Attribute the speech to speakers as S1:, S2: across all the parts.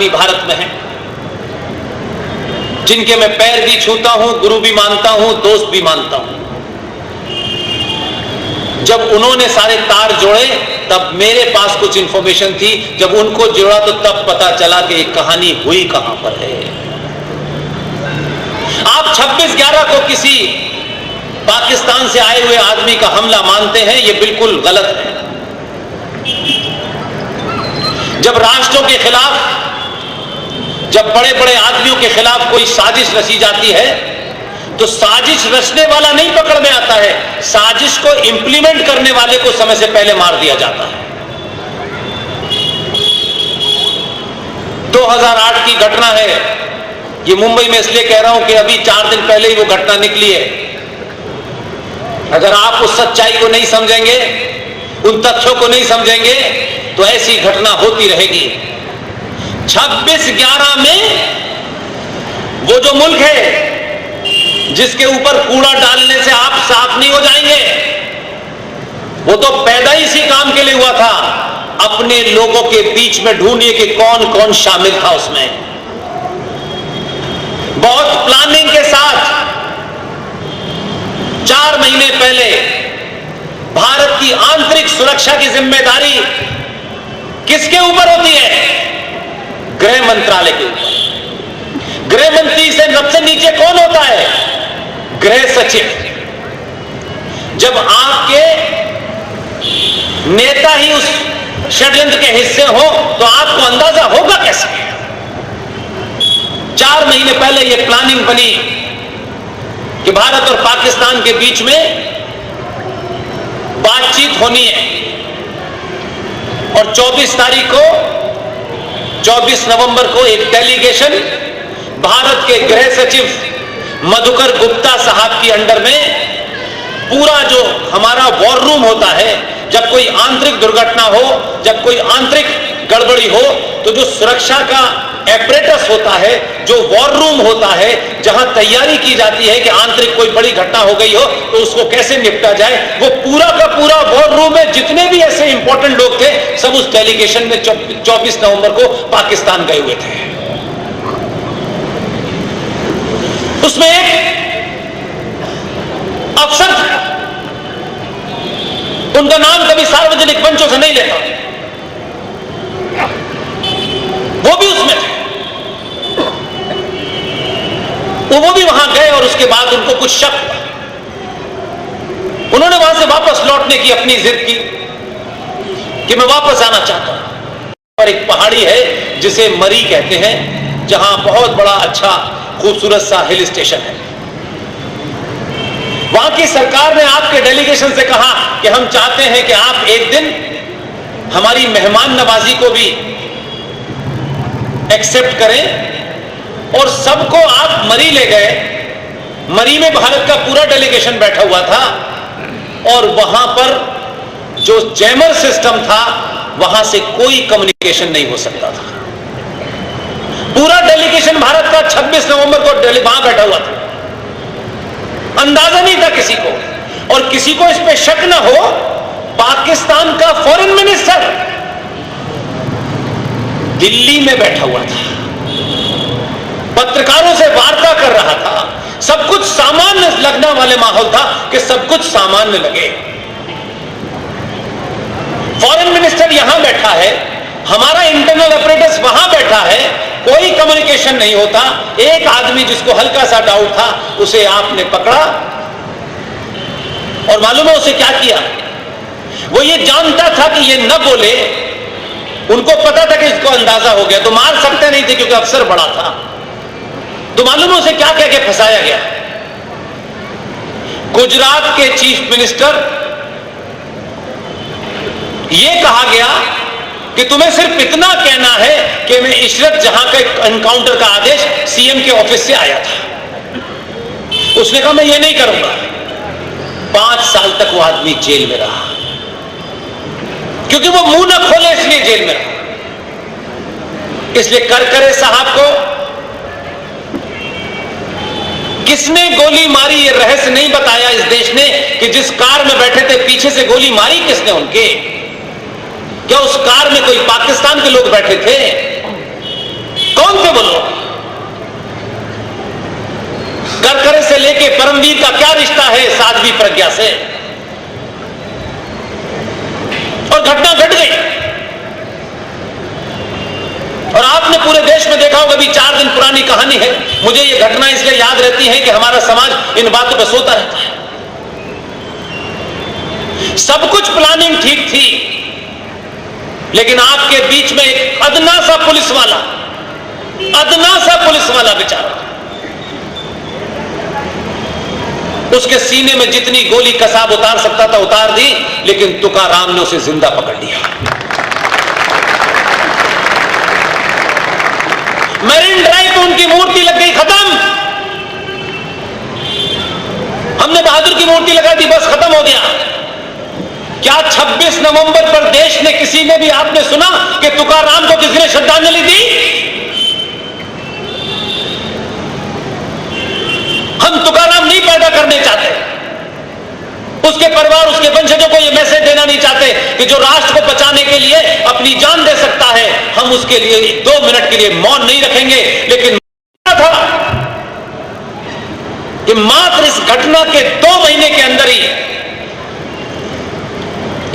S1: आदमी भारत में हैं, जिनके मैं पैर भी छूता हूं, गुरु भी मानता हूं, दोस्त भी मानता हूं। जब उन्होंने सारे तार जोड़े तब मेरे पास कुछ इंफॉर्मेशन थी, जब उनको जोड़ा तो तब पता चला कि ये कहानी हुई कहां पर है। आप 26/11 को किसी पाकिस्तान से आए हुए आदमी का हमला मानते हैं, यह बिल्कुल गलत है। जब राष्ट्रों के खिलाफ, जब बड़े बड़े आदमियों के खिलाफ कोई साजिश रची जाती है तो साजिश रचने वाला नहीं पकड़ में आता है, साजिश को इंप्लीमेंट करने वाले को समय से पहले मार दिया जाता है। 2008 की घटना है, ये मुंबई में इसलिए कह रहा हूं कि अभी 4 दिन पहले ही वो घटना निकली है। अगर आप उस सच्चाई को नहीं समझेंगे, उन तथ्यों को नहीं समझेंगे तो ऐसी घटना होती रहेगी। 26/11 में वो जो मुल्क है जिसके ऊपर कूड़ा डालने से आप साफ नहीं हो जाएंगे, वो तो पैदा ही इसी काम के लिए हुआ था। अपने लोगों के बीच में ढूंढिए कि कौन कौन शामिल था उसमें। बहुत प्लानिंग के साथ 4 महीने पहले भारत की आंतरिक सुरक्षा की जिम्मेदारी किसके ऊपर होती है? गृह मंत्रालय के ऊपर। गृह मंत्री से सबसे नीचे कौन होता है? गृह सचिव। जब आपके नेता ही उस षड्यंत्र के हिस्से हो तो आपको अंदाजा होगा कैसे? 4 महीने पहले यह प्लानिंग बनी कि भारत और पाकिस्तान के बीच में बातचीत होनी है और 24 नवंबर को एक डेलीगेशन भारत के गृह सचिव मधुकर गुप्ता साहब की अंडर में, पूरा जो हमारा वॉर रूम होता है, जब कोई आंतरिक दुर्घटना हो, जब कोई आंतरिक गड़बड़ी हो तो जो सुरक्षा का एपरेटस होता है, जो वॉर रूम होता है, जहां तैयारी की जाती है कि आंतरिक कोई बड़ी घटना हो गई हो तो उसको कैसे निपटा जाए, वो पूरा का पूरा वॉर रूम में जितने भी ऐसे इंपॉर्टेंट लोग थे सब उस डेलीगेशन में 24 नवंबर को पाकिस्तान गए हुए थे। उसमें एक अफसर था, उनका नाम कभी सार्वजनिक मंचों से नहीं लेता, वो भी उसमें थे। वो भी वहां गए और उसके बाद उनको कुछ शक हुआ। उन्होंने वहां से वापस लौटने की अपनी जिद की कि मैं वापस आना चाहता हूं। और एक पहाड़ी है जिसे मरी कहते हैं, जहां बहुत बड़ा अच्छा खूबसूरत सा हिल स्टेशन है। वहां की सरकार ने आपके डेलीगेशन से कहा कि हम चाहते हैं कि आप एक दिन हमारी मेहमान नवाजी को भी एक्सेप्ट करें, और सबको आप मरी ले गए। मरी में भारत का पूरा डेलीगेशन बैठा हुआ था और वहां पर जो जैमर सिस्टम था वहां से कोई कम्युनिकेशन नहीं हो सकता था। पूरा डेलीगेशन भारत का 26 नवंबर को वहां बैठा हुआ था। अंदाजा नहीं था किसी को, और किसी को इस पे शक ना हो, पाकिस्तान का फॉरेन मिनिस्टर दिल्ली में बैठा हुआ था, पत्रकारों से वार्ता कर रहा था। सब कुछ सामान्य लगने वाले माहौल था कि सब कुछ सामान्य लगे। फॉरेन मिनिस्टर यहां बैठा है, हमारा इंटरनल ऑपरेटर्स वहां बैठा है, कोई कम्युनिकेशन नहीं होता। एक आदमी जिसको हल्का सा डाउट था उसे आपने पकड़ा और मालूम है उसे क्या किया? वो ये जानता था कि ये न बोले, उनको पता था कि इसको अंदाजा हो गया तो मार सकते नहीं थे क्योंकि अफसर बड़ा था। तो मालूम है उसे क्या कह के फंसाया गया? गुजरात के चीफ मिनिस्टर, यह कहा गया कि तुम्हें सिर्फ इतना कहना है कि मैं इशरत जहां का एनकाउंटर का आदेश सीएम के ऑफिस से आया था। उसने कहा मैं ये नहीं करूंगा। 5 साल तक वो आदमी जेल में रहा, क्योंकि वो मुंह न खोले इसलिए जेल में रहा। इसलिए करकरे साहब को किसने गोली मारी ये रहस्य नहीं बताया इस देश ने, कि जिस कार में बैठे थे पीछे से गोली मारी किसने उनके? क्या उस कार में कोई पाकिस्तान के लोग बैठे थे? कौन थे वो लोग? करकरे से लेके परमवीर का क्या रिश्ता है साध्वी प्रज्ञा से? और घटना घट गई। और आपने पूरे देश में देखा होगा, अभी 4 दिन पुरानी कहानी है। मुझे ये घटना इसलिए याद रहती है कि हमारा समाज इन बातों पर सोता रहता है। सब कुछ प्लानिंग ठीक थी, लेकिन आपके बीच में एक अदना सा पुलिस वाला बेचारा, उसके सीने में जितनी गोली कसाब उतार सकता था उतार दी, लेकिन तुकाराम ने उसे जिंदा पकड़ लिया। मरीन ड्राइव पे उनकी मूर्ति लग गई, खत्म। हमने बहादुर की मूर्ति लगा दी, बस खत्म हो गया। क्या 26 नवंबर पर देश ने, किसी ने भी आपने सुना कि तुकाराम को किसी ने श्रद्धांजलि दी? हम तुकाराम नहीं पैदा करने चाहते, उसके परिवार, उसके वंशजों को यह मैसेज देना नहीं चाहते कि जो राष्ट्र को बचाने के लिए अपनी जान दे सकता है, हम उसके लिए 2 मिनट के लिए मौन नहीं रखेंगे। लेकिन था कि मात्र इस घटना के 2 महीने के अंदर ही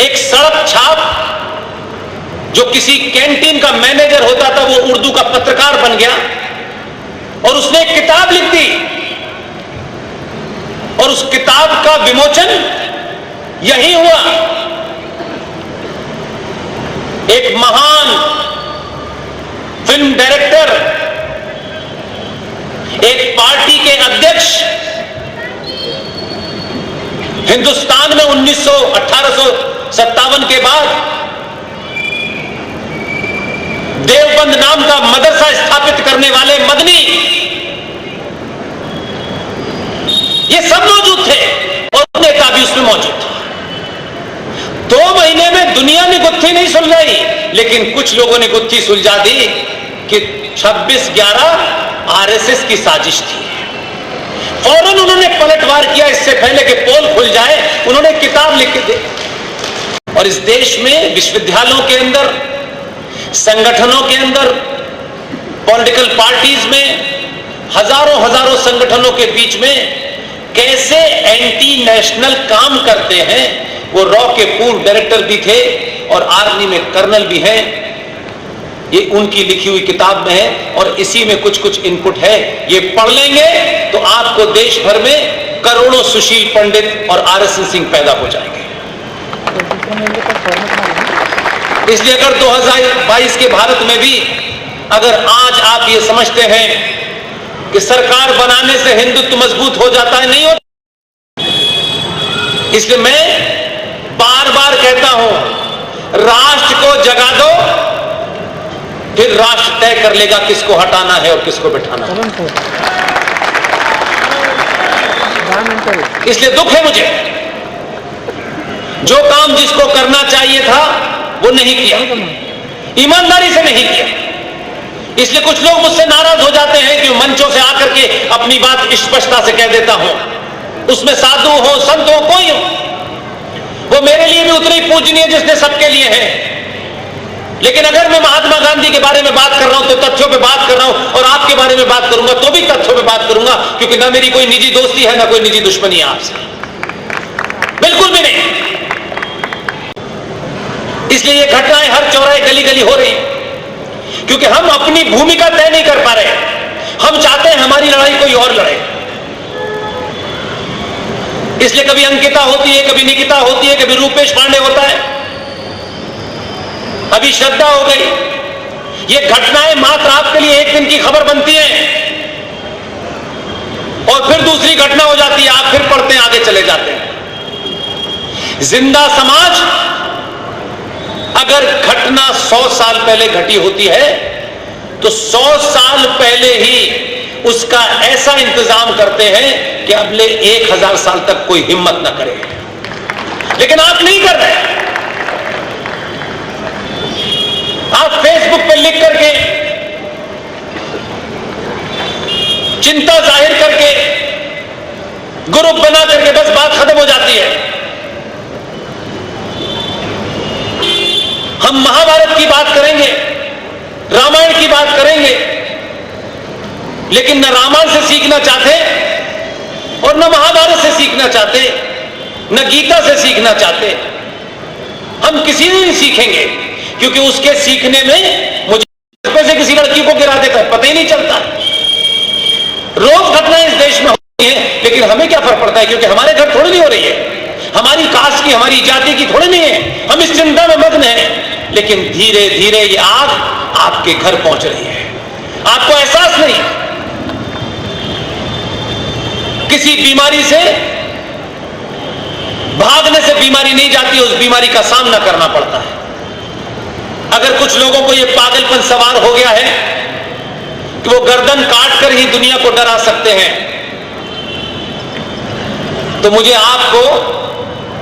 S1: एक सड़क छाप, जो किसी कैंटीन का मैनेजर होता था, वो उर्दू का पत्रकार बन गया और उसने एक किताब लिख दी। और उस किताब का विमोचन यही हुआ। एक महान फिल्म डायरेक्टर, एक पार्टी के अध्यक्ष, हिंदुस्तान में 1857 के बाद देवबंद नाम का मदरसा स्थापित करने वाले मदनी, ये सब मौजूद थे और नेता भी उसमें मौजूद था। 2 महीने में दुनिया ने गुत्थी नहीं सुलझाई, लेकिन कुछ लोगों ने गुत्थी सुलझा दी कि 26/11 आरएसएस की साजिश थी। फौरन उन्होंने पलटवार किया, इससे पहले कि पोल खुल जाए उन्होंने किताब लिख के दी। और इस देश में विश्वविद्यालयों के अंदर, संगठनों के अंदर, पॉलिटिकल पार्टीज में, हजारों संगठनों के बीच में कैसे एंटी नेशनल काम करते हैं। वो रॉ के पूर्व डायरेक्टर भी थे और आर्मी में कर्नल भी हैं। ये उनकी लिखी हुई किताब में है और इसी में कुछ इनपुट है। ये पढ़ लेंगे तो आपको देश भर में करोड़ों सुशील पंडित और आरएसएन सिंह पैदा हो जाएंगे। इसलिए अगर 2022 के भारत में भी अगर आज आप ये समझते हैं कि सरकार बनाने से हिंदुत्व मजबूत हो जाता है, नहीं होता। इसलिए मैं बार बार कहता हूं, राष्ट्र को जगा दो, फिर राष्ट्र तय कर लेगा किसको हटाना है और किसको बिठाना है। इसलिए दुख है मुझे, जो काम जिसको करना चाहिए था वो नहीं किया, ईमानदारी से नहीं किया। इसलिए कुछ लोग मुझसे नाराज हो जाते हैं कि मंचों से आकर के अपनी बात स्पष्टता से कह देता हूं। उसमें साधु हो, संत हो, कोई हो, वो मेरे लिए भी उतने ही पूजनीय जिसने सबके लिए है। लेकिन अगर मैं महात्मा गांधी के बारे में बात कर रहा हूं तो तथ्यों पे बात कर रहा हूं, और आपके बारे में बात करूंगा तो भी तथ्यों पे बात करूंगा, क्योंकि ना मेरी कोई निजी दोस्ती है, ना कोई निजी दुश्मनी है आपसे, बिल्कुल भी नहीं। इसलिए ये घटनाएं हर चौराहे गली गली हो रही, क्योंकि हम अपनी भूमिका तय नहीं कर पा रहे। हम चाहते हैं हमारी लड़ाई कोई और लड़े। इसलिए कभी अंकिता होती है, कभी निकिता होती है, कभी रूपेश पांडे होता है, अभी श्रद्धा हो गई। ये घटनाएं मात्र आपके लिए एक दिन की खबर बनती हैं और फिर दूसरी घटना हो जाती है, आप फिर पढ़ते हैं, आगे चले जाते हैं। जिंदा समाज, अगर घटना 100 साल पहले घटी होती है तो 100 साल पहले ही उसका ऐसा इंतजाम करते हैं कि अगले 1000 साल तक कोई हिम्मत ना करे। लेकिन आप नहीं कर रहे। आप फेसबुक पर लिख करके, चिंता जाहिर करके, ग्रुप बना करके बस बात खत्म हो जाती है। हम महाभारत की बात करेंगे, रामायण की बात करेंगे, लेकिन न रामायण से सीखना चाहते और न महाभारत से सीखना चाहते, न गीता से सीखना चाहते। हम किसी ने नहीं सीखेंगे, क्योंकि उसके सीखने में मुझे से किसी लड़की को गिरा देता है, पता ही नहीं चलता। रोज घटनाएं इस देश में हो रही है, लेकिन हमें क्या फर्क पड़ता है, क्योंकि हमारे घर थोड़ी नहीं हो रही है, हमारी कास्ट की, हमारी जाति की थोड़ी नहीं है। हम इस चिंता में मग्न हैं, लेकिन धीरे धीरे ये आग आपके घर पहुंच रही है, आपको एहसास नहीं। किसी बीमारी से भागने से बीमारी नहीं जाती, उस बीमारी का सामना करना पड़ता है। अगर कुछ लोगों को यह पागलपन सवार हो गया है कि वो गर्दन काट कर ही दुनिया को डरा सकते हैं, तो मुझे आपको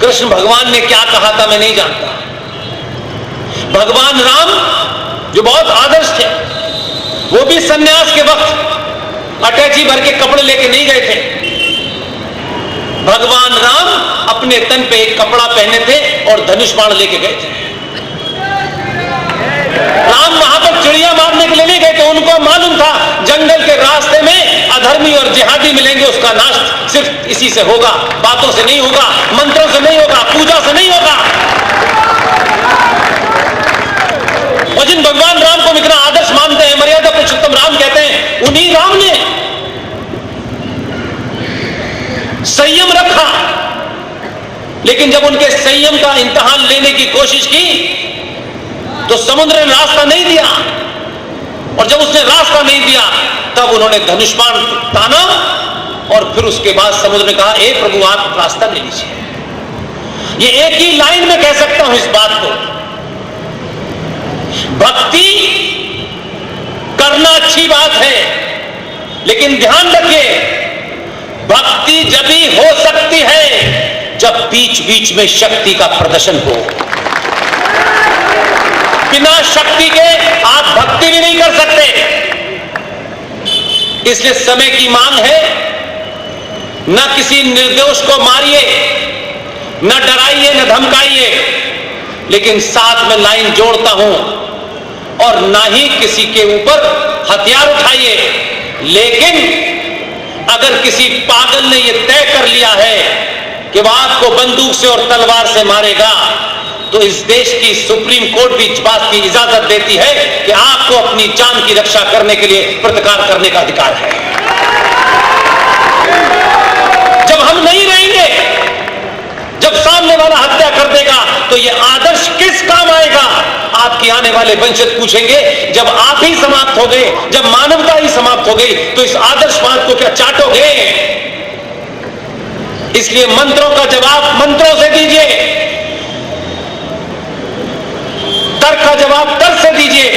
S1: कृष्ण भगवान ने क्या कहा था मैं नहीं जानता। भगवान राम जो बहुत आदर्श थे, वो भी सन्यास के वक्त अटैची भर के कपड़े लेके नहीं गए थे। भगवान राम अपने तन पे एक कपड़ा पहने थे और धनुष बाण लेके गए थे। राम वहां पर चिड़िया मारने के लिए नहीं गए थे, उनको मालूम था जंगल के रास्ते में अधर्मी और जिहादी मिलेंगे, उसका नाश सिर्फ इसी से होगा, बातों से नहीं होगा, मंत्रों से नहीं होगा, पूजा से नहीं होगा। और जिन भगवान राम को इतना आदर्श मानते हैं, मर्यादा पुरुषोत्तम राम कहते हैं, उन्हीं राम ने संयम रखा, लेकिन जब उनके संयम का इम्तिहान लेने की कोशिश की तो समुद्र ने रास्ता नहीं दिया, और जब उसने रास्ता नहीं दिया तब उन्होंने धनुष बाण ताना, और फिर उसके बाद समुद्र ने कहा, ए प्रभु आप रास्ता ले लीजिए। ये एक ही लाइन में कह सकता हूं इस बात को, भक्ति करना अच्छी बात है, लेकिन ध्यान रखिए भक्ति जब भी हो सकती है जब बीच बीच में शक्ति का प्रदर्शन हो। बिना शक्ति के आप भक्ति भी नहीं कर सकते। इसलिए समय की मांग है, न किसी निर्दोष को मारिए, न डराइए, न धमकाइए, लेकिन साथ में लाइन जोड़ता हूं, और ना ही किसी के ऊपर हथियार उठाइए। लेकिन अगर किसी पागल ने यह तय कर लिया है कि वह आपको बंदूक से और तलवार से मारेगा, तो इस देश की सुप्रीम कोर्ट भी इस बात की इजाजत देती है कि आपको अपनी जान की रक्षा करने के लिए प्रतिकार करने का अधिकार है। जब हम नहीं रहेंगे, जब सामने वाला हत्या कर देगा, तो यह आदर्श किस काम आएगा? आपके आने वाले वंशज पूछेंगे, जब आप ही समाप्त हो गए, जब मानवता ही समाप्त हो गई, तो इस आदर्शवाद को क्या चाटोगे? इसलिए मंत्रों का जवाब मंत्रों से दीजिए, तर्क का जवाब तर्क से दीजिए।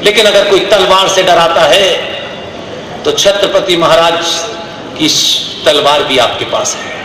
S1: लेकिन अगर कोई तलवार से डराता है तो छत्रपति महाराज की तलवार भी आपके पास है।